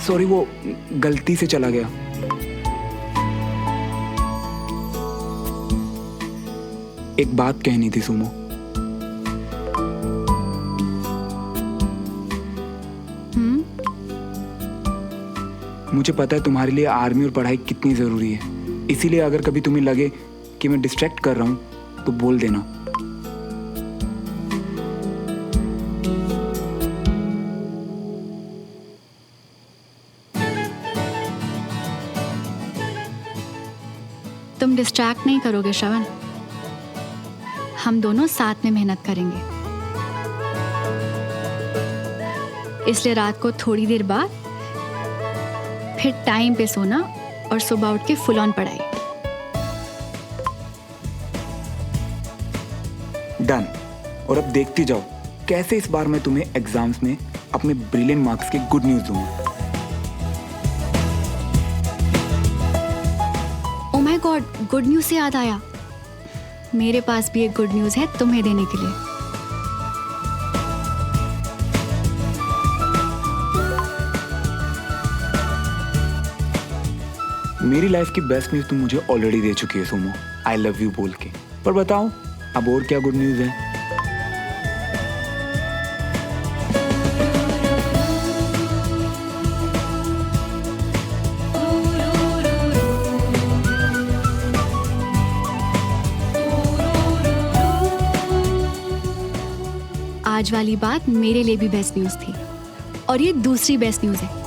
Sorry, वो गलती से चला गया। एक बात कहनी थी सुमो। मुझे पता है तुम्हारे लिए आर्मी और पढ़ाई कितनी जरूरी है, इसीलिए अगर कभी तुम्हें लगे कि मैं डिस्ट्रैक्ट कर रहा हूं तो बोल देना। तुम डिस्ट्रैक्ट नहीं करोगे श्रवण, हम दोनों साथ में मेहनत करेंगे। इसलिए रात को थोड़ी देर बाद फिर टाइम पे सोना और सुबह उठ के फुल ऑन पढ़ाई। डन। और अब देखती जाओ कैसे इस बार मैं तुम्हें एग्जाम्स में अपने ब्रिलियंट मार्क्स के गुड न्यूज दूंगा। Oh my God, good news से याद आया, मेरे पास भी एक गुड न्यूज है तुम्हें देने के लिए। मेरी लाइफ की बेस्ट न्यूज तुम मुझे ऑलरेडी दे चुकी है सुमो, आई लव यू बोल के। पर बताओ अब और क्या गुड न्यूज है? आज वाली बात मेरे लिए भी बेस्ट न्यूज थी और ये दूसरी बेस्ट न्यूज है।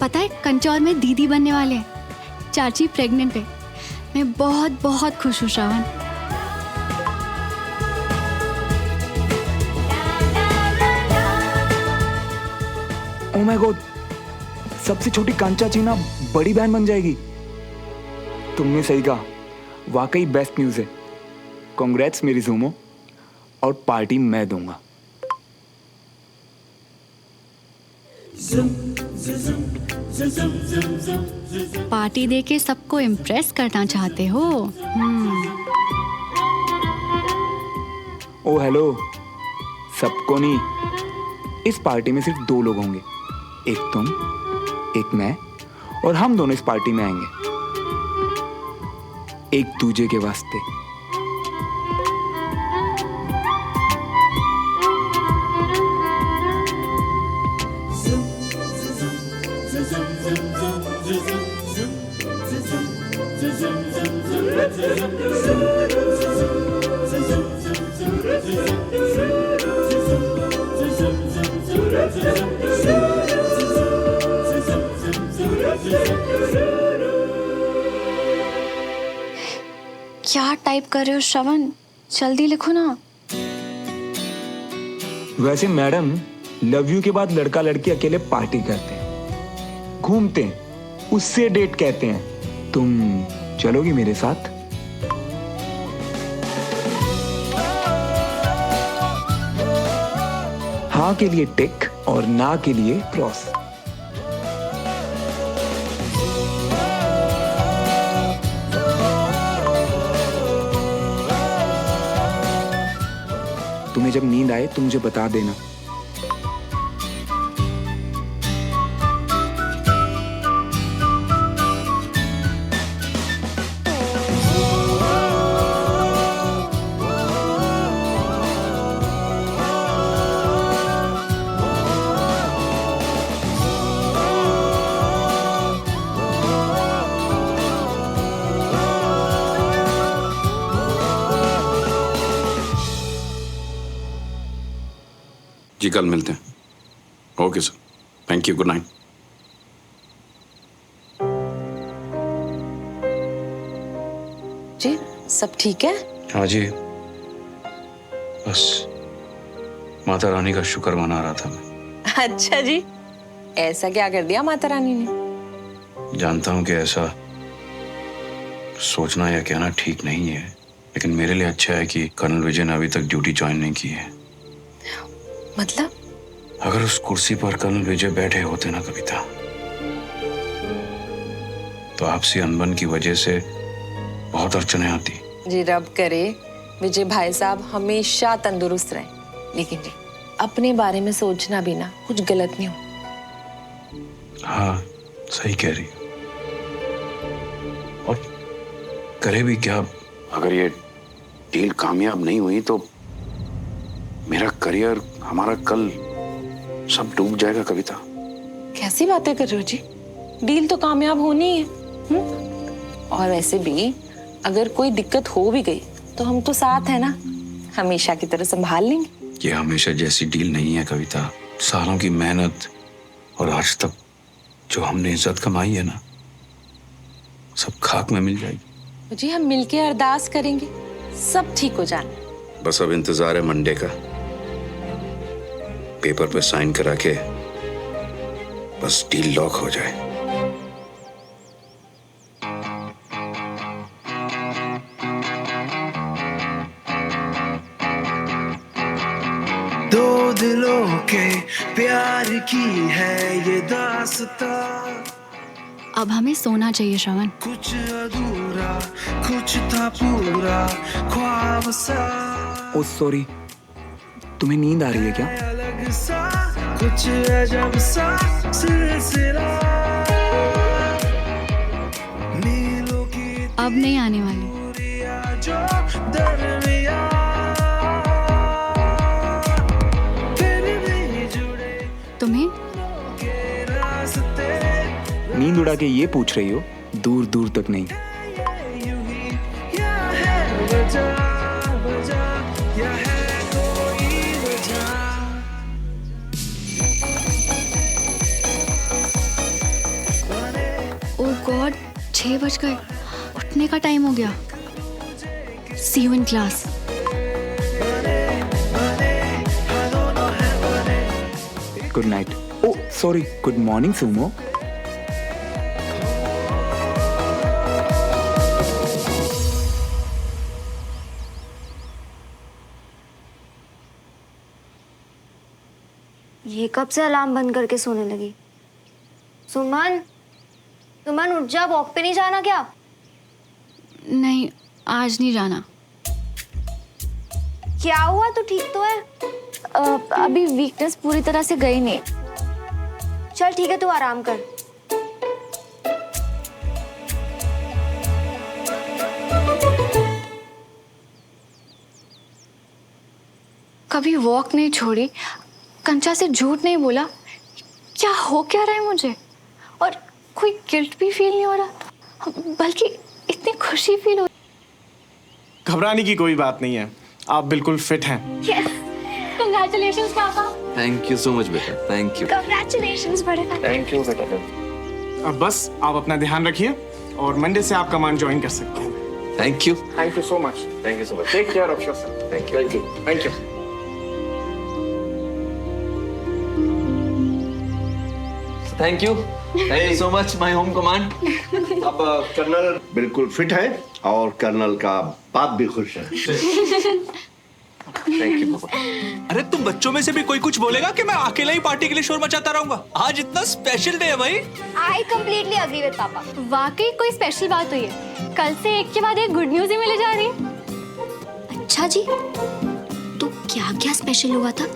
पता है कंचौर में दीदी बनने वाले हैं, चाची प्रेग्नेंट है। मैं बहुत बहुत खुश हूँ श्रवण। ओह माय गॉड, सबसे छोटी कांचा चीना बड़ी बहन बन जाएगी। तुमने सही कहा, वाकई बेस्ट न्यूज है। कांग्रेट्स मेरी सुमो, और पार्टी मैं दूंगा। पार्टी देके सबको इम्प्रेस करना चाहते हो? ओ हेलो, सबको नहीं, इस पार्टी में सिर्फ 2 लोग होंगे, एक तुम एक मैं, और हम दोनों इस पार्टी में आएंगे एक दूजे के वास्ते। क्या टाइप कर रहे हो श्रवण, जल्दी लिखो ना। वैसे मैडम, लव यू के बाद लड़का लड़की अकेले पार्टी करते हैं, घूमते हैं, उससे डेट कहते हैं। तुम चलोगी मेरे साथ? हाँ के लिए टिक और ना के लिए क्रॉस। तुम्हें जब नींद आए तो मुझे बता देना। जी कल मिलते हैं। Okay sir, thank you, good night. जी सब ठीक है? हाँ जी, बस माता रानी का शुक्र मना रहा था मैं। अच्छा जी, ऐसा क्या कर दिया माता रानी ने? जानता हूँ कि ऐसा सोचना या कहना ठीक नहीं है, लेकिन मेरे लिए अच्छा है कि कर्नल विजय ने अभी तक ड्यूटी ज्वाइन नहीं की है। मतलब? अगर उस कुर्सी पर कर्नल विजय बैठे होते ना कविता, तो आपसी अनबन की वजह से बहुत अड़चने आती। जी रब करे विजय भाई साहब हमेशा तंदुरुस्त रहे, लेकिन जी अपने बारे में सोचना भी ना कुछ गलत नहीं हो। हाँ सही कह रही हो। और करे भी क्या? अगर ये डील कामयाब नहीं हुई तो मेरा करियर, हमारा कल सब डूब जाएगा कविता। कैसी बातें कर रहे हो जी? डील तो कामयाब होनी है। और वैसे भी अगर कोई दिक्कत हो भी गई तो हम तो साथ है ना, हमेशा की तरह संभाल लेंगे। ये हमेशा जैसी डील नहीं है कविता। सालों की मेहनत और आज तक जो हमने इज्जत कमाई है ना, सब खाक में मिल जाएगी। जी हम मिलके अरदास करेंगे, सब ठीक हो जाना। बस अब इंतजार है मंडे का, पेपर पे साइन करा के बस डील लॉक हो जाए। दो दिलों के प्यार की है ये दास्तां, अब हमें सोना चाहिए श्रवण। कुछ अधूरा कुछ था पूरा ख्वाब सा, ओ सॉरी, तुम्हें नींद आ रही है क्या? अलग सा कुछ अजब सा सिलसिला, नीलों की अब नहीं आने वाली। दूरियां जो दरमियां, फिर भी जुड़े तुम्हें के रास्ते, नींद उड़ा के ये पूछ रही हो? दूर दूर तक नहीं। यूं ही या है वजह वजह या है कोई वजह। ओ गॉड, 6 बज गए, उठने का टाइम हो गया। See you in class. Good night. Oh sorry, good morning सुमो। ये कब से अलार्म बंद करके सोने लगी? सुमन, सुमन उठ जा, वॉक पे नहीं जाना क्या? नहीं, आज नहीं जाना। क्या हुआ, तू ठीक तो है? अभी वीकनेस पूरी तरह से गई नहीं। चल ठीक है, तू आराम कर। कभी वॉक नहीं छोड़ी, कंचा से झूठ नहीं बोला। क्या हो क्या रहा है मुझे? और कोई गिल्ट भी फील नहीं हो रहा, बल्कि इतनी खुशी फील हो। घबराने की कोई बात नहीं है, आप बिल्कुल फिट हैं। यस, कांग्रेचुलेशंस पापा। थैंक यू सो मच बेटा, थैंक यू। कांग्रेचुलेशंस बड़े पापा। थैंक यू बेटा। अब बस आप अपना ध्यान रखिए और मंडे से आप कमांड ज्वाइन कर सकते हैं। Thank you. Thank you so much. Thank you so much. Take care of yourself. Thank you. Thank you. Thank you so much my home command. अब कर्नल बिल्कुल फिट है और कर्नल का बाप भी खुश है। थैंक यू। अरे तुम बच्चों में से भी कोई कुछ बोलेगा कि मैं अकेला ही पार्टी के लिए शोर मचाता रहूंगा? आज इतना स्पेशल डे है भाई। आई कंप्लीटली एग्री विद पापा। वाकई कोई स्पेशल बात हुई है। कल से एक के बाद एक गुड न्यूज ही मिले जा रही है। अच्छा जी, तो क्या क्या स्पेशल हुआ था?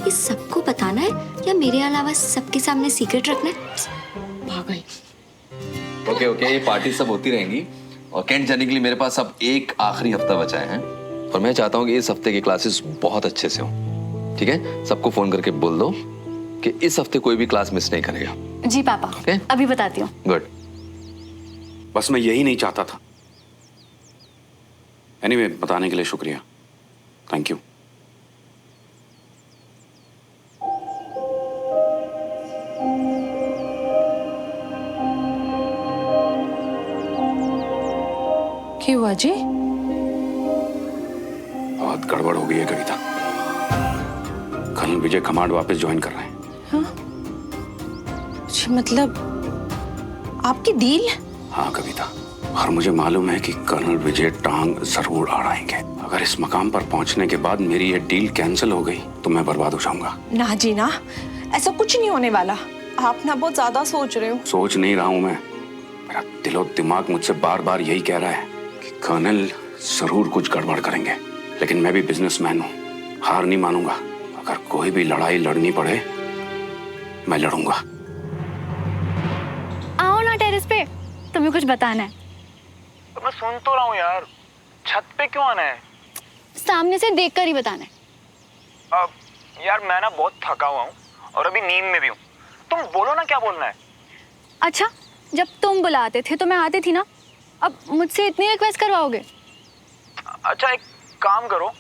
ये सबको बताना है या मेरे अलावा सबके सामने सीक्रेट रखना है? ओके ओके, ये पार्टी सब होती रहेंगी और कैंट जाने के लिए मेरे पास अब एक आखिरी हफ्ता बचा है और मैं चाहता हूँ कि इस हफ्ते की क्लासेस बहुत अच्छे से हों। ठीक है, सबको फोन करके बोल दो कि इस हफ्ते कोई भी क्लास मिस नहीं करेगा। जी पापा, Okay? अभी बताती हूँ। गुड। बस मैं यही नहीं चाहता था। एनीवे, बताने के लिए शुक्रिया। Thank you. क्या हुआ जी? बहुत गड़बड़ हो गई है कविता। कर्नल विजय कमांड वापस ज्वाइन कर रहे हैं। जी मतलब आपकी डील? हाँ कविता, और मुझे मालूम है कि कर्नल विजय टांग जरूर अड़ाएंगे। अगर इस मकाम पर पहुंचने के बाद मेरी ये डील कैंसिल हो गई तो मैं बर्बाद हो जाऊंगा। ना जी ना, ऐसा कुछ नहीं होने वाला। आप ना बहुत ज्यादा सोच रहे हो। सोच नहीं रहा हूं मैं, मेरा दिलो दिमाग मुझसे बार बार यही कह रहा है कि कर्नल जरूर कुछ गड़बड़ करेंगे। लेकिन मैं भी बिजनेसमैन हूँ, हार नहीं मानूंगा। अगर कोई भी लड़ाई लड़नी पड़े मैं लड़ूंगा। आओ ना टेरेस पे, तुम्हें कुछ बताना है। तो मैं सुन तो रहा हूँ यार, छत पे क्यों आना है? सामने से देखकर ही बताना है। अब यार मैं ना बहुत थका हुआ हूँ और अभी नींद में भी हूँ। तुम बोलो ना क्या बोलना है। अच्छा, जब तुम बुलाते थे तो मैं आती थी ना, अब मुझसे इतनी रिक्वेस्ट करवाओगे? अच्छा एक काम करो,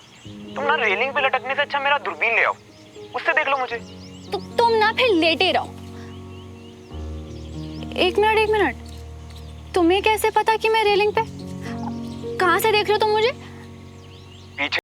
तुम ना रेलिंग पे लटकने से अच्छा मेरा दूरबीन ले आओ, उससे देख लो मुझे। तो तुम ना फिर लेटे रहो। एक मिनट, तुम्हें कैसे पता कि मैं रेलिंग पे? कहाँ से देख रहे हो तुम मुझे? पीछे।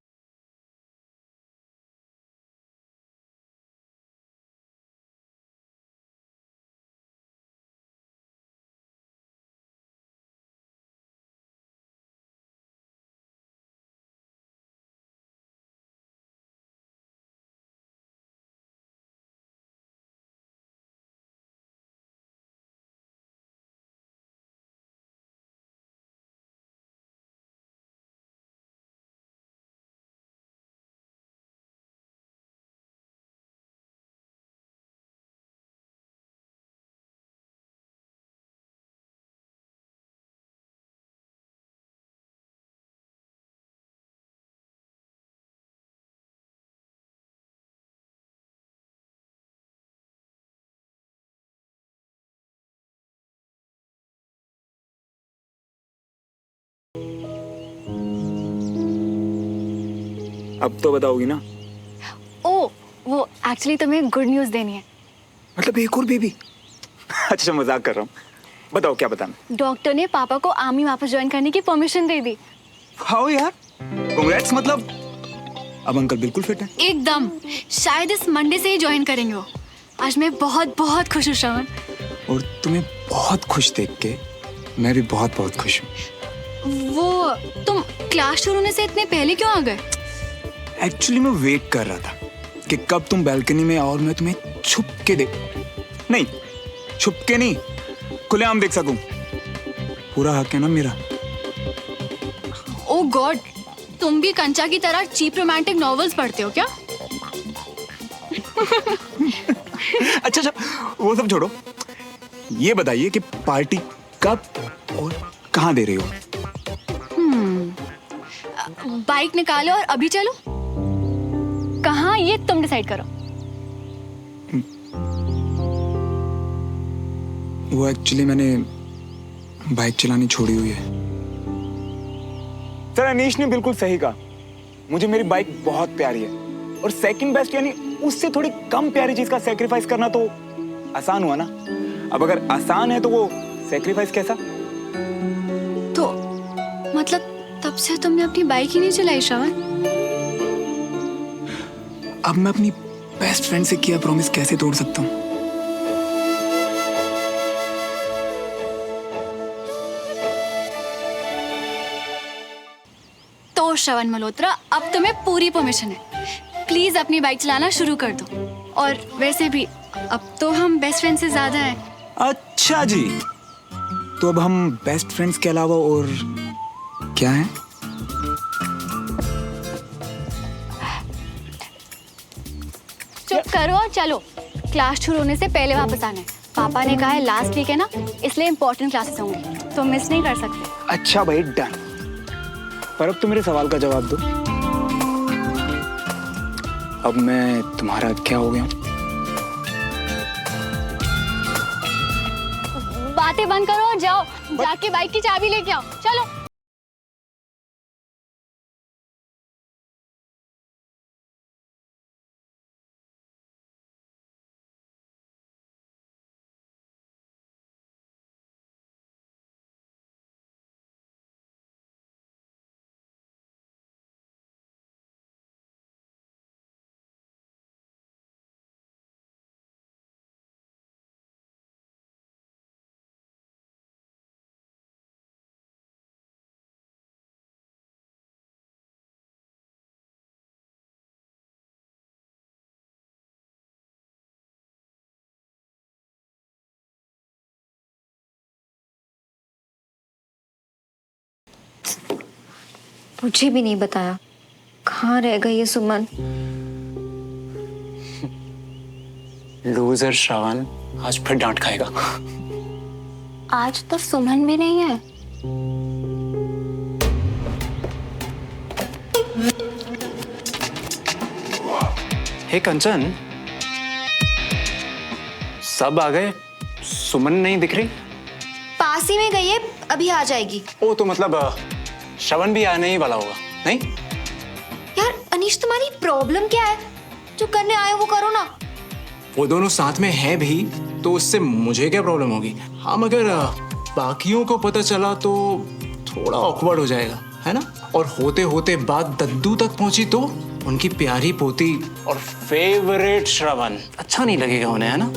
अब तो बताओगी ना? ओ, वो एक्चुअली तुम्हें गुड न्यूज़ देनी है। मतलब एक और बेबी? अच्छा मजाक कर रहा हूँ, बताओ क्या बताना। डॉक्टर ने पापा को आर्मी वापस ज्वाइन करने की परमिशन दे दी। हाउ यार, कांग्रेट्स। मतलब अब अंकल बिल्कुल फिट है। एकदम, शायद इस मंडे से ही ज्वाइन करेंगे वो। आज मैं बहुत बहुत खुश हूँ श्रवण। और तुम्हें बहुत खुश देख के मैं भी बहुत बहुत खुश हूँ। वो तुम क्लास शुरू होने से इतने पहले क्यों आ गए? एक्चुअली मैं वेट कर रहा था कि कब तुम बालकनी में और मैं तुम्हें छुप के नहीं, छुप के नहीं, खुलेआम देख सकूं। पूरा हक है ना मेरा। ओ गॉड, तुम भी कंचा की तरह चीप रोमांटिक नॉवेल्स पढ़ते हो क्या? अच्छा वो सब छोड़ो, ये बताइए कि पार्टी कब और कहाँ दे रही हो? बाइक निकालो और अभी चलो। कहाँ ये तुम डिसाइड करो। वो एक्चुअली मैंने बाइक चलानी छोड़ी हुई है। सर अनीश ने बिल्कुल सही कहा, मुझे मेरी बाइक बहुत प्यारी है। और सेकंड बेस्ट यानी उससे थोड़ी कम प्यारी चीज का सैक्रिफाइस करना तो आसान हुआ ना। अब अगर आसान है तो वो सैक्रिफाइस कैसा? तो मतलब तब से तुमने अपनी बाइक ही नहीं चलाई श्रवण? अब मैं अपनी बेस्ट फ्रेंड से किया प्रॉमिस कैसे तोड़ सकता हूँ? तो श्रवण मल्होत्रा, अब तुम्हें पूरी परमिशन है। प्लीज अपनी बाइक चलाना शुरू कर दो। और वैसे भी अब तो हम बेस्ट फ्रेंड से ज्यादा हैं। अच्छा जी, तो अब हम बेस्ट फ्रेंड्स के अलावा और क्या है? चुप करो और चलो, क्लास शुरू होने से पहले वापस आना है। पापा ने कहा है लास्ट वीक है ना, इसलिए इम्पोर्टेंट क्लासेस होंगी, तो मिस नहीं कर सकते। अच्छा भाई डन। पर अब तो मेरे सवाल का जवाब दो, अब मैं तुम्हारा क्या हो गया? बातें बंद करो और जाओ, जाके बाइक की चाबी लेके आओ। चलो। मुझे भी नहीं बताया, कहाँ रह गई ये सुमन? लूजर श्रवण आज फिर डांट खाएगा। आज तो सुमन भी नहीं है। हे कंचन, सब आ गए, सुमन नहीं दिख रही। पास ही में गई है, अभी आ जाएगी। ओ तो मतलब श्रवण भी आने ही वाला होगा, नहीं? यार अनीश, तुम्हारी प्रॉब्लम क्या है? जो करने आए हो वो करो ना। वो दोनों साथ में है भी तो उससे मुझे क्या प्रॉब्लम होगी? हाँ मगर बाकियों को पता चला तो थोड़ा ऑकवर्ड हो जाएगा, है ना? और होते होते बात दद्दू तक पहुंची तो उनकी प्यारी पोती और फेवरेट श्रवण, अच्छा नहीं लगेगा उन्हें, है ना?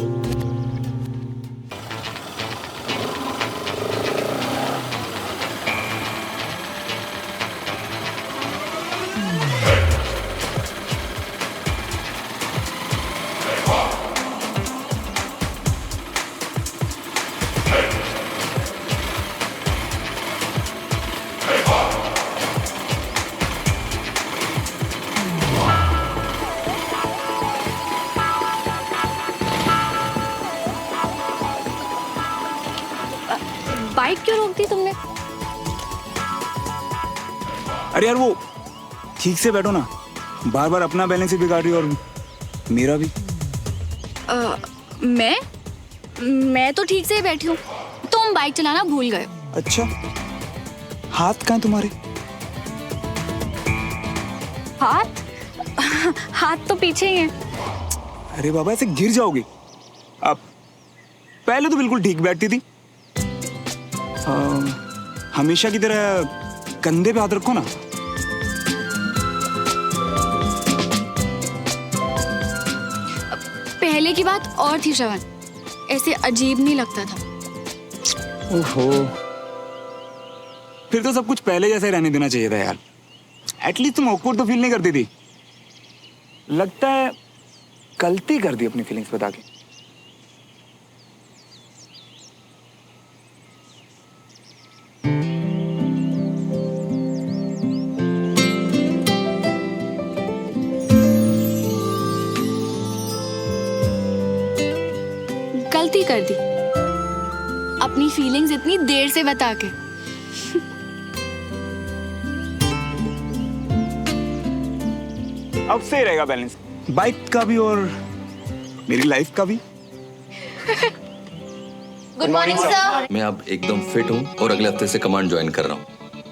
बाइक क्यों रोक दी तुमने? अरे यार वो ठीक से बैठो ना, बार बार अपना बैलेंस ही बिगाड़ रही हो और मेरा भी। मैं तो ठीक से ही बैठी हूँ। तुम बाइक चलाना भूल गए। अच्छा, हाथ कहाँ तुम्हारे? हाथ तो पीछे ही है। अरे बाबा, ऐसे गिर जाओगी। अब पहले तो बिल्कुल ठीक बैठती थी। हमेशा की तरह कंधे पे हाथ रखो ना। पहले की बात और थी श्रवण, ऐसे अजीब नहीं लगता था। ओहो, फिर तो सब कुछ पहले जैसे रहने देना चाहिए था यार। एटलीस्ट तुम ऑकवर्ड तो फील नहीं करती थी। लगता है गलती कर दी अपनी फीलिंग्स बता के। गलती कर दी अपनी फीलिंग्स इतनी देर से बता के। अब सही रहेगा बैलेंस, बाइक का भी और मेरी लाइफ का भी। Good morning sir. मैं अब एकदम फिट हूँ और अगले हफ्ते से कमांड ज्वाइन कर रहा हूँ।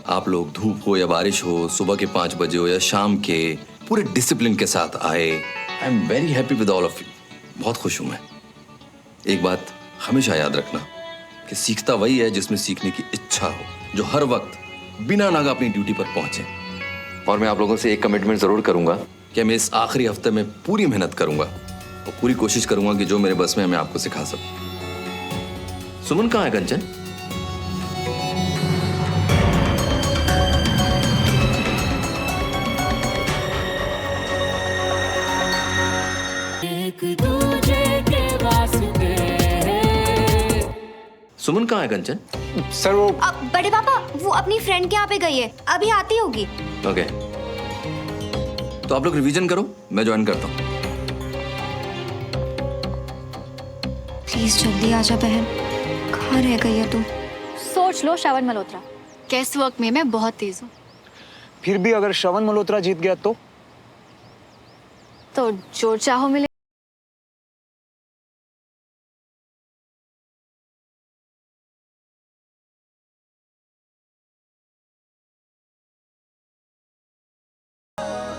आप लोग धूप हो या बारिश हो, सुबह के 5 बजे हो या शाम के, पूरे डिसिप्लिन के साथ आए। I am very happy with all of you. बहुत खुश हूँ मैं। एक बात हमेशा याद रखना कि सीखता वही है जिसमें सीखने की इच्छा हो, जो हर वक्त बिना नागा अपनी ड्यूटी पर पहुंचे। और मैं आप लोगों से एक कमिटमेंट जरूर करूंगा कि मैं इस आखिरी हफ्ते में पूरी मेहनत करूंगा और पूरी कोशिश करूंगा कि जो मेरे बस में है मैं आपको सिखा सकूं। सुमन कहाँ है कंचन? सुमन कहाँ है कंचन? सर वो अब बड़े पापा वो अपनी फ्रेंड के यहाँ पे गई है, अभी आती होगी। ओके, तो आप लोग रिवीजन करो, मैं ज्वाइन करता हूँ। प्लीज जल्दी आजा बहन, कहाँ रह गई है तू? सोच लो श्रवण मल्होत्रा, कैस वर्क में मैं बहुत तेज हूँ। फिर भी अगर श्रवण मल्होत्रा जीत गया तो जो चाहो मिले।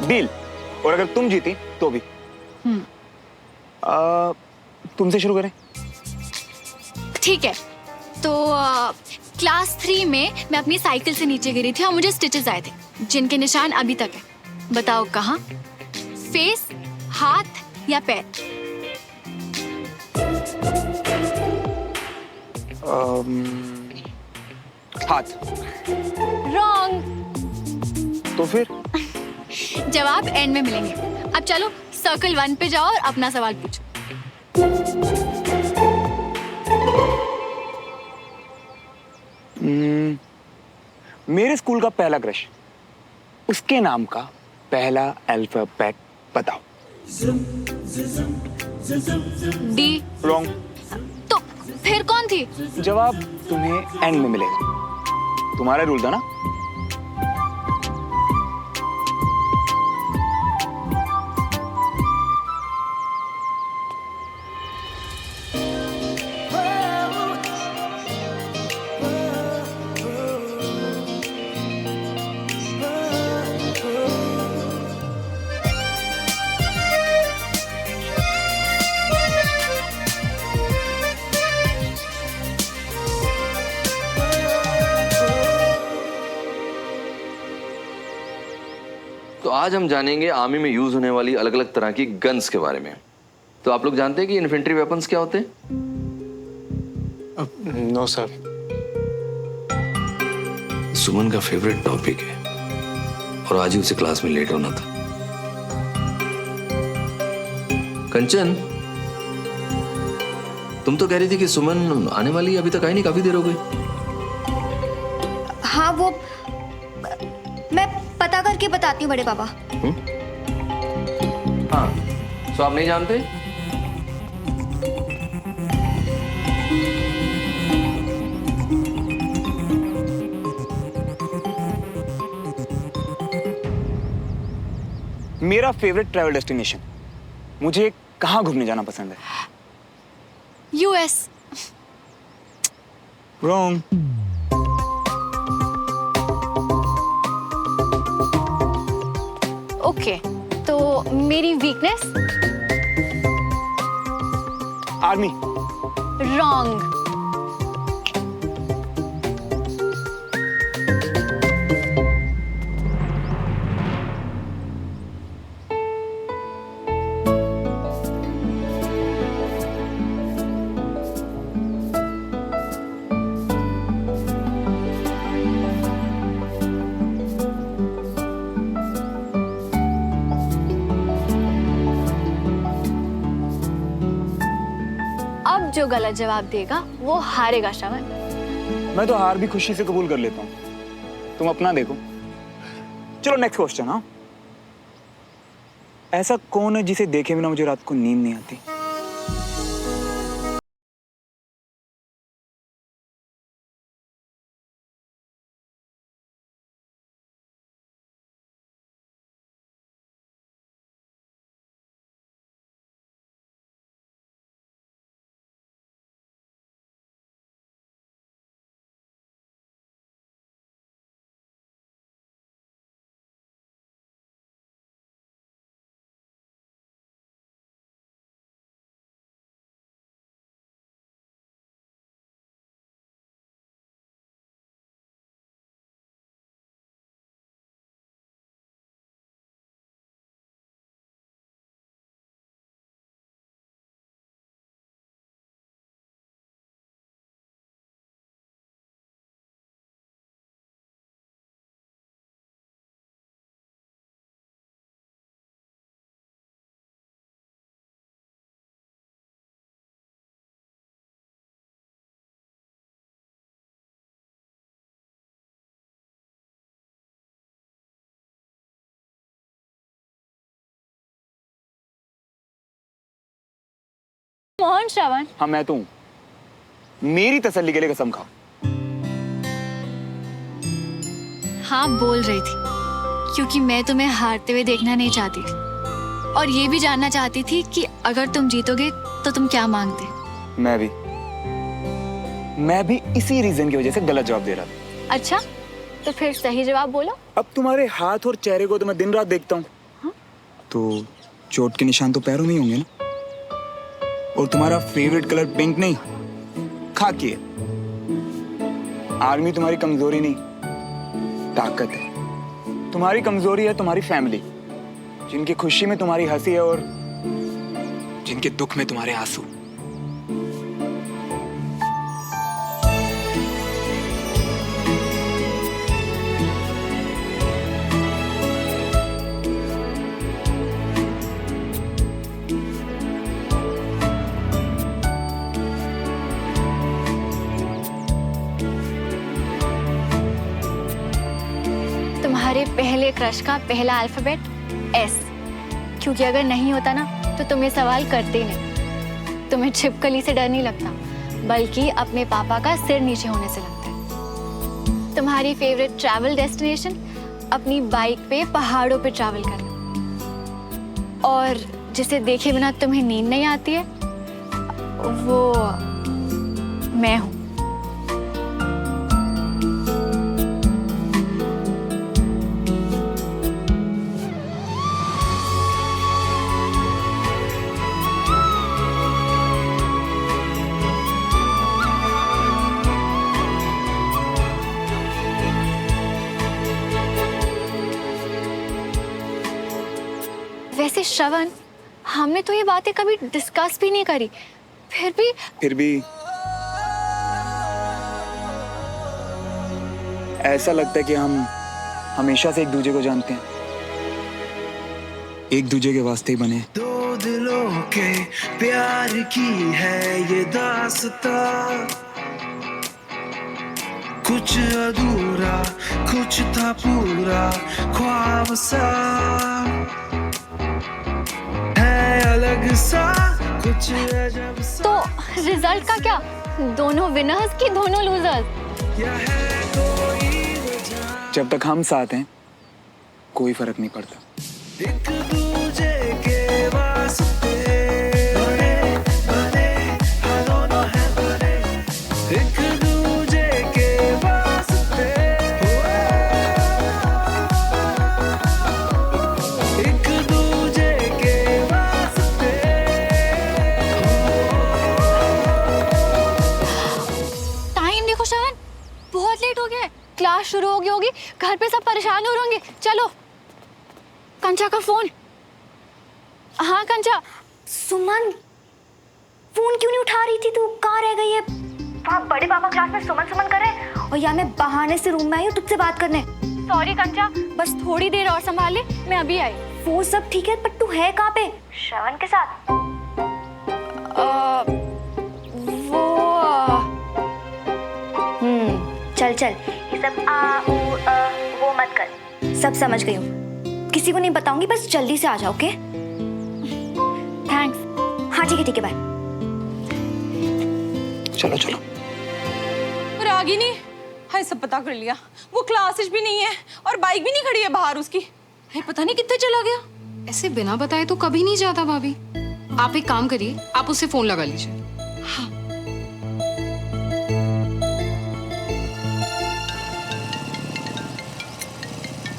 डील। और अगर तुम जीती तो भी। तुमसे शुरू करें? ठीक है, तो क्लास 3 में मैं अपनी साइकिल से नीचे गिरी थी और मुझे स्टिचेस आए थे जिनके निशान अभी तक है। बताओ कहाँ? फेस, हाथ या पैर? हाथ। रॉन्ग। तो फिर जवाब एंड में मिलेंगे। अब चलो सर्कल 1 पे जाओ और अपना सवाल पूछो। मेरे स्कूल का पहला क्रश, उसके नाम का पहला अल्फाबेट बताओ। डी। रॉन्ग। तो फिर कौन थी? जवाब तुम्हें एंड में मिलेगा। तुम्हारा रूल था ना। तो आज हम जानेंगे आर्मी में यूज होने वाली अलग अलग तरह की गन्स के बारे में। तो आप लोग जानते हैं कि इन्फेंट्री वेपन्स क्या होते हैं? No sir. सुमन का फेवरेट टॉपिक है और आज ही उसे क्लास में लेट होना था। कंचन, तुम तो कह रही थी कि सुमन आने वाली है, अभी तक आई नहीं, काफी देर हो गई। हाँ वो मैं पता करके बताती हूँ बड़े पापा। हाँ, तो आप नहीं जानते? मेरा फेवरेट ट्रैवल डेस्टिनेशन, मुझे कहाँ घूमने जाना पसंद है? यूएस। रॉन्ग। ओके, तो मेरी वीकनेस? आर्मी। रॉन्ग। अब जो गलत जवाब देगा वो हारेगा श्रवण। मैं तो हार भी खुशी से कबूल कर लेता हूँ, तुम अपना देखो। चलो नेक्स्ट क्वेश्चन। हाँ, ऐसा कौन है जिसे देखे बिना मुझे रात को नींद नहीं आती? मोहन श्रवण। हाँ मैं तो हूँ, मेरी तसल्ली के लिए कसम खाओ। हाँ बोल रही थी, क्योंकि मैं तुम्हें हारते हुए देखना नहीं चाहती थी, और ये भी जानना चाहती थी कि अगर तुम जीतोगे तो तुम क्या मांगते। मैं भी इसी रीजन की वजह से गलत जवाब दे रहा था। अच्छा, तो फिर सही जवाब बोलो। अब तुम्हारे हाथ और चेहरे को तो मैं दिन रात देखता हूँ। हाँ? तो चोट के निशान तो पैरों में ही होंगे ना? और तुम्हारा फेवरेट कलर पिंक नहीं, खाकी है। आर्मी तुम्हारी कमजोरी नहीं, ताकत है। तुम्हारी कमजोरी है तुम्हारी फैमिली, जिनकी खुशी में तुम्हारी हंसी है और जिनके दुख में तुम्हारे आंसू। तुम्हारे पहले क्रश का पहला अल्फाबेट एस, क्योंकि अगर नहीं होता ना तो तुम ये सवाल करते ही नहीं। तुम्हें छिपकली से डर नहीं लगता, बल्कि अपने पापा का सिर नीचे होने से लगता है। तुम्हारी फेवरेट ट्रैवल डेस्टिनेशन अपनी बाइक पे पहाड़ों पे ट्रैवल करना, और जिसे देखे बिना तुम्हें नींद नहीं आती है वो मैं हूं। वैसे श्रवण, हमने तो ये बातें कभी डिस्कस भी नहीं करी, फिर भी ऐसा लगता है कि हम हमेशा से एक दूसरे को जानते हैं, एक दूसरे के वास्ते ही बने। दो दिलों के प्यार की है ये दास्तां, कुछ अधूरा कुछ था पूरा ख्वाब सा, है अलग सा कुछ अजब सा। तो रिजल्ट का क्या? दोनों विनर्स की दोनों लूजर्स? या है कोई वजह, जब तक हम साथ हैं कोई फर्क नहीं पड़ता। एक दूजे के वास्ते बने बने हम दोनों हैं बने, एक दूजे के वास्ते, एक दूजे के वास्ते। टाइम देखो श्रवण, बहुत लेट हो गया है, क्लास शुरू हो गई होगी, घर पे सब परेशान हो रहे होंगे। चलो। कंचा का फोन। हाँ कंचा। सुमन, फोन क्यों नहीं उठा रही थी तू? कहाँ रह गई है? वहाँ बड़े पापा क्लास में सुमन सुमन कर रहे हैं और यहाँ मैं बहाने से रूम में आई हूँ तुझसे बात करने। सॉरी कंचा, बस थोड़ी देर और संभाल ले, मैं अभी आई। वो सब ठीक है, पर तू है कहाँ पे? श्रवण के साथ? चल चल, ये सब वो मत कर, सब समझ गई हूँ। किसी को नहीं बताऊंगी, बस जल्दी से आ जाओ, ओके? थैंक्स। हाँ ठीक है बाय। चलो चलो। रागिनी, हाय सब पता कर लिया, वो क्लासेस भी नहीं है और बाइक भी नहीं खड़ी है बाहर उसकी। हाय पता नहीं कितने चला गया। ऐसे बिना बताए तो कभी नहीं जाता भाभी। आप एक काम करिए, आप उससे फोन लगा लीजिए। हाँ।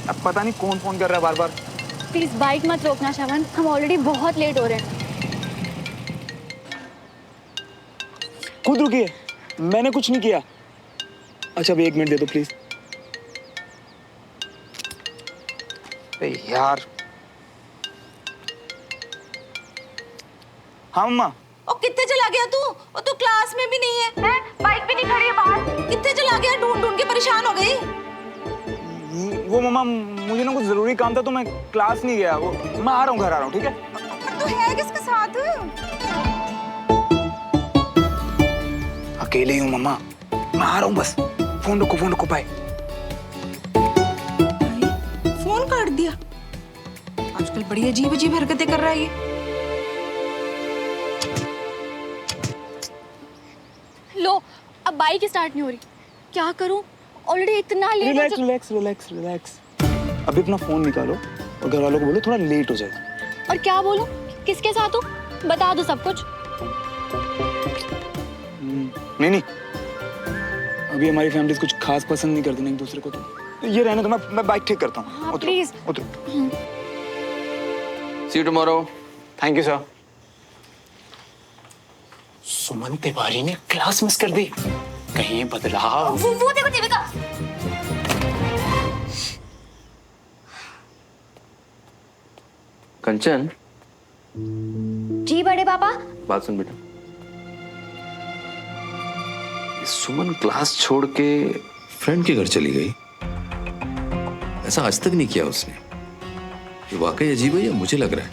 अब पता नहीं कौन फोन कर रहा है बार बार। प्लीज बाइक मत रोकना श्रवण, हम ऑलरेडी बहुत लेट हो रहे हैं। खुद रुकिए, मैंने कुछ नहीं किया। अच्छा अब 1 मिनट दे दो प्लीज। अरे यार। हाँ मम्मा। ओ कितने चला गया तू? और तू क्लास में भी नहीं है? बाइक भी नहीं खड़ी है बाहर। कितने चला गया? ढूंढ ढूंढ के परेशान हो गई। वो मम्मा, मुझे ना कुछ जरूरी काम था तो मैं क्लास नहीं गया। वो मैं आ रहा हूँ, घर आ रहा हूँ, ठीक है? पर तू है किसके साथ? अकेले ही हूँ मम्मा, मैं आ रहा हूँ बस। फोन रखो बाय। फोन काट दिया। आजकल बड़ी अजीब अजीब हरकतें कर रहा है ये। लो, अब बाइक स्टार्ट नहीं हो रही, क्या करूं? ऑलरेडी इतना लेट हो चुका। रिलैक्स। अभी अपना फोन निकालो और घर वालों को बोलो थोड़ा लेट हो जाए। और क्या बोलूं? किसके साथ हूँ? बता दो सब कुछ। नहीं, अभी हमारी फैमिली कुछ खास पसंद नहीं करती ना एक दूसरे को, तो ये रहने तो मैं बाइक ठीक करता हूँ। हाँ, प्लीज उतरो। See you tomorrow. Thank you sir. Suman Tiwari ने क्लास मिस कर दी, कहीं बदलाव। वो देखो देविका। कंचन। जी बड़े पापा। बात सुन बेटा, सुमन क्लास छोड़ के फ्रेंड के घर चली गई। ऐसा आज तक नहीं किया उसने। ये वाकई अजीब है या मुझे लग रहा है?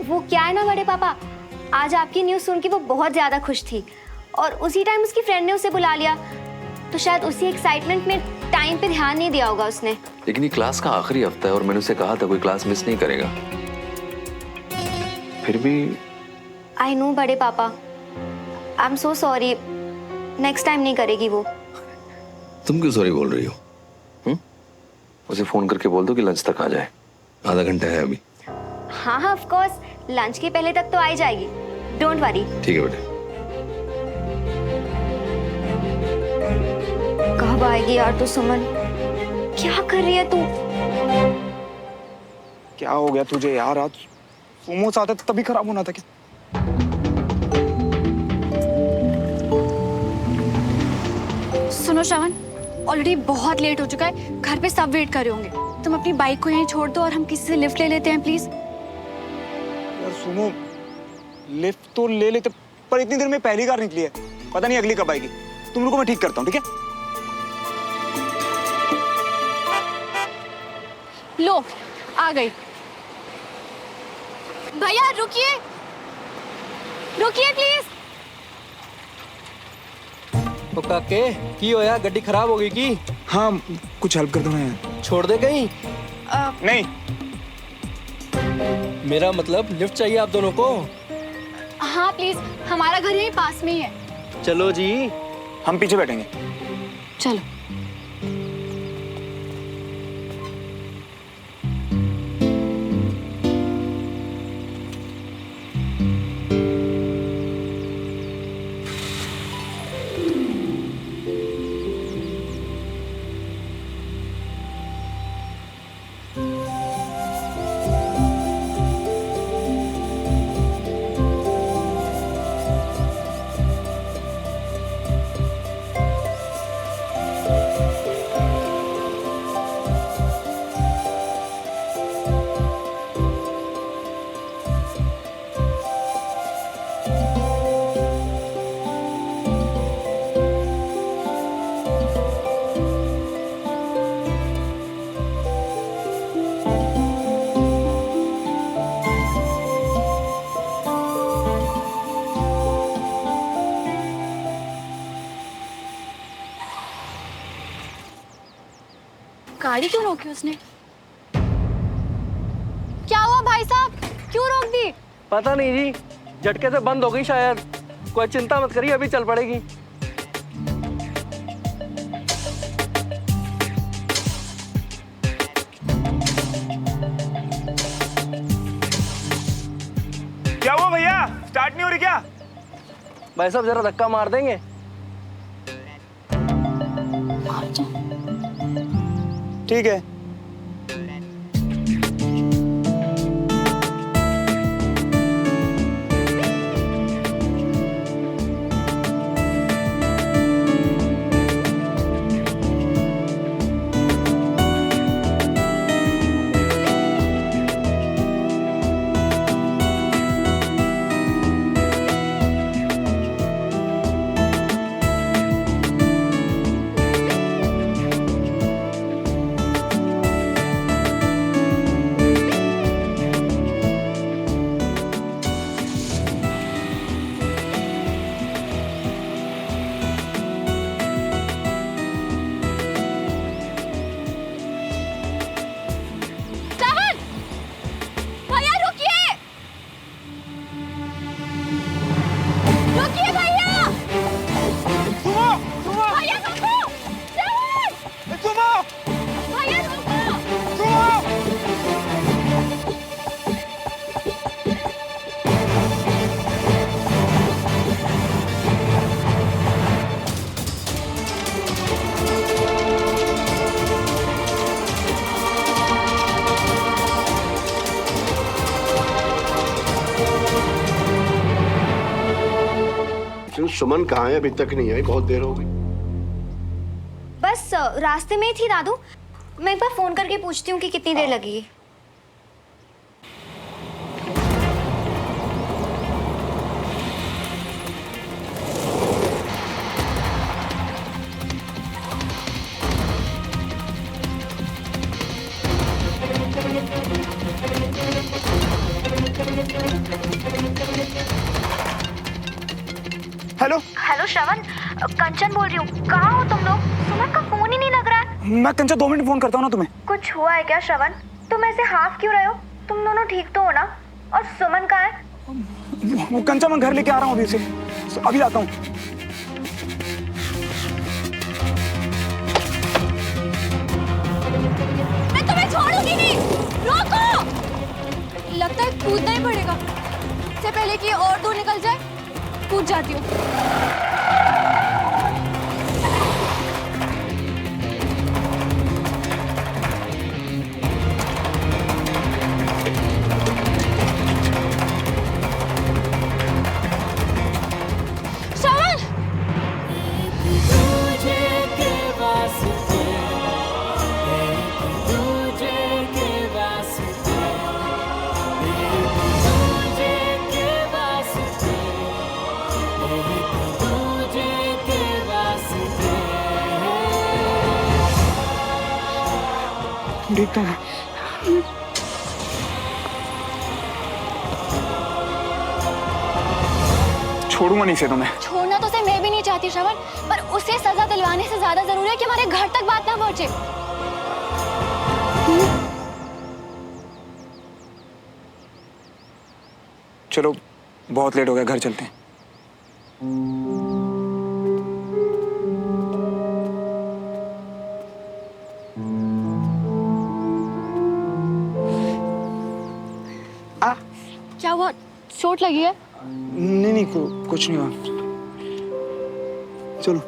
वो क्या है ना बड़े पापा, आज आपकी न्यूज़ सुन के वो बहुत ज्यादा खुश थी और उसी टाइम उसकी फ्रेंड ने उसे बुला लिया, तो शायद उसी एक्साइटमेंट में टाइम पे ध्यान नहीं दिया होगा उसने। लेकिन ये क्लास का आखिरी हफ्ता है और मैंने उसे कहा था कोई क्लास मिस नहीं करेगा। फिर भी आई नो बड़े पापा, I am so sorry, next time नहीं करेगी वो। तुम क्यों सॉरी बोल रही हो? उसे फोन करके बोल दो कि लंच तक आ जाए, आधा घंटा है अभी। हाँ हाँ ऑफ कोर्स, लंच के पहले तक तो आ ही जाएगी, डोंट वरी। ठीक है बेटे। कब आएगी यार तू सुमन, क्या कर रही है तू? क्या हो गया तुझे यार? आज सुमो से आता था तभी खराब होना था क्या? सुनो श्रवण, ऑलरेडी बहुत लेट हो चुका है, घर पे सब वेट कर रहे होंगे। तुम अपनी बाइक को यहीं छोड़ दो और हम किसी से लिफ्ट ले लेते हैं प्लीज। यार सुमो, लिफ्ट तो ले लेते पर इतनी देर में पहली कार निकली है, पता नहीं अगली कब आएगी। तुम लोगों को मैं ठीक करता हूँ, ठीक है? लो आ गई। भैया रुकिए, रुकिए प्लीज। तो काके की होया, गड्डी खराब हो गई की? हाँ कुछ हेल्प कर दो ना यार। छोड़ दे कहीं? नहीं, मेरा मतलब लिफ्ट चाहिए आप दोनों को। हाँ प्लीज, हमारा घर यहीं पास में ही है। चलो जी। हम पीछे बैठेंगे। चलो। गाड़ी क्यों रोकी उसने? क्या हुआ भाई साहब, क्यों रोक दी? पता नहीं जी, झटके से बंद हो गई शायद। कोई चिंता मत करिए, अभी चल पड़ेगी। क्या हुआ भैया, स्टार्ट नहीं हो रही क्या? भाई साहब जरा धक्का मार देंगे? ठीक है। सुमन कहाँ है? अभी तक नहीं आई, बहुत देर हो गई। बस रास्ते में ही थी दादू, मैं एक बार फोन करके पूछती हूँ कि कितनी देर लगेगी। हेलो हेलो श्रवण, कंचन बोल रही हूँ। कहाँ हो तुम लोग? सुमन का फोन ही नहीं लग रहा है। मैं कंचा 2 मिनट फोन करता हूँ ना तुम्हें। कुछ हुआ है क्या श्रवण? तुम ऐसे हाफ क्यों रहे हो? तुम दोनों ठीक तो हो ना? और सुमन कहाँ है? वो कंचा मैं घर लेके आ रहा हूँ अभी उसे, अभी आता हूँ। मैं तुम्हें छोड़ूंगी नहीं, रोको। लगता है कूदना ही पड़ेगा, इससे पहले कि और दूर निकल जाए कूद जाती हूँ। देखता हूँ। छोड़ूंगा नहीं से तुम्हें। छोड़ना तो से मैं भी नहीं चाहती श्रवण, पर उसे सजा दिलवाने से ज्यादा जरूरी है कि हमारे घर तक बात ना पहुंचे। चलो बहुत लेट हो गया, घर चलते हैं। क्या हुआ, चोट लगी है? नहीं, कुछ नहीं हुआ। चलो।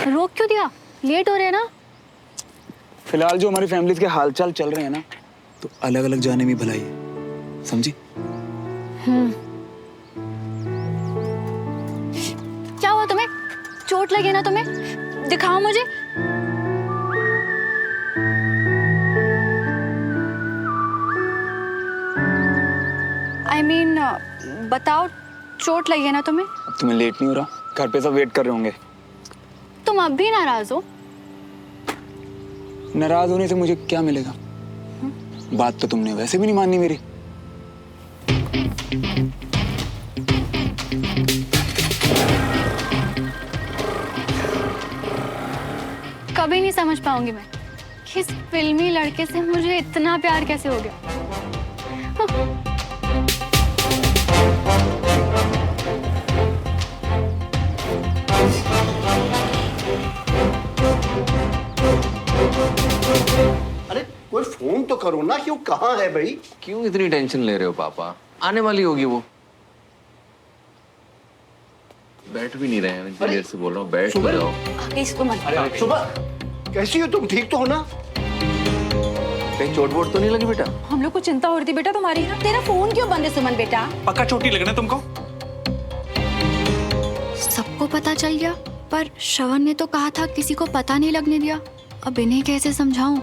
रोक क्यों दिया? लेट हो रहे हैं ना। फिलहाल जो हमारी फैमिलीज के हालचाल चल रहे हैं ना, तो अलग अलग जाने में भलाई है, समझी? क्या हुआ तुम्हें? चोट लगी ना तुम्हें? दिखाओ मुझे। I mean, बताओ, चोट लगी है ना तुम्हें? अब तुम्हें लेट नहीं हो रहा? घर पे सब वेट कर रहे होंगे। तुम अब भी नाराज हो? नाराज होने से मुझे क्या मिलेगा? बात तो तुमने वैसे भी नहीं माननी मेरी। कभी नहीं समझ पाऊंगी मैं कि इस फिल्मी लड़के से मुझे इतना प्यार कैसे हो गया। अरे कोई फोन तो करो ना कि वो कहाँ है भाई? क्यों इतनी टेंशन ले रहे हो पापा? आने वाली होगी वो। बैठ भी नहीं रहे हैं, इतनी देर से बोल रहा हूँ, बैठ तो जाओ। इसको मत। अरे सुबह, कैसी हो तुम? ठीक तो हो ना? कहीं चोट वोट तो नहीं लगी बेटा? हम लोग को चिंता हो रही थी बेटा तुम्हारी। तेरा फोन क्यों बंद है सुमन बेटा? पक्का चोटी लगना तुमको? सबको पता चल गया, पर श्रवण ने तो कहा था किसी को पता नहीं लगने दिया। अब इन्हें कैसे समझाऊं?